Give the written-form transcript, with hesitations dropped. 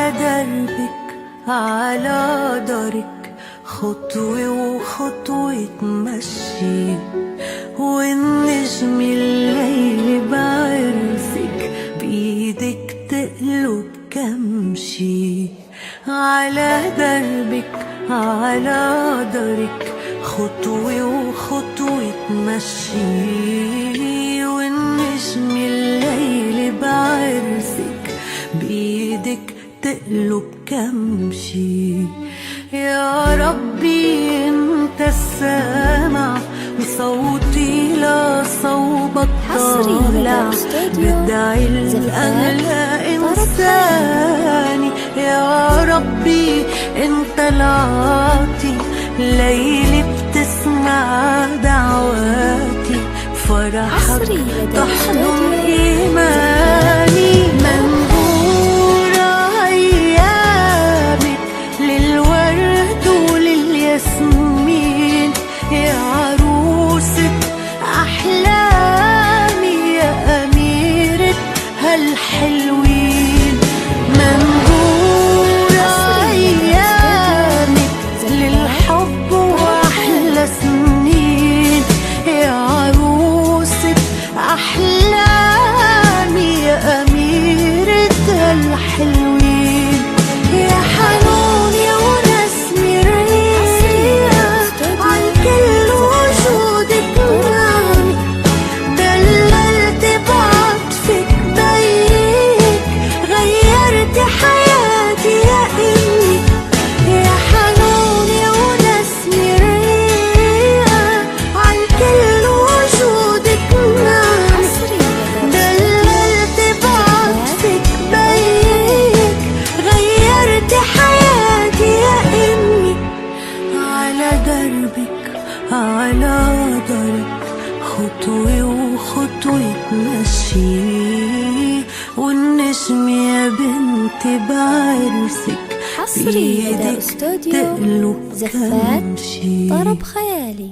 على دربك على دارك، خطوة وخطوة تمشي، والنجم الليل بعرسك بإيدك تقلب كمشي. على دربك على دارك، خطوة وخطوة تمشي، والنجم الليل بعرسك بإيدك تقلب كمشي. يا ربي انت السامع وصوتي لصوبك طالع، بدعي الأغلى إنساني. يا ربي انت العاطي، ليلي بتسمع دعواتي، فرحك تحضن إيماني. منبورة أيامك للورد وللياسمين، يا عروسة أحلامي، يا أميرة هالحلوين. منبورة أيامك للحب وأحلى سنين، يا عروسة أحلامي، يا أميرة هالحلوين. يا حنون يا ونسمي الريح، عن كل وجودك نامي، دللت بعطفك بيك، غيرت حياتي يا إمي. يا حنون يا ونسمي الريح، عن كل وجودك نامي، دللت بعطفك بيك، غيرت حياتي يا إمي. على دربك على دارك، خطوة وخطوة تمشي، والنجم يا بنتي بعرسك حصري لدى استوديو تقلب زفات كمشي. طرب خيالي.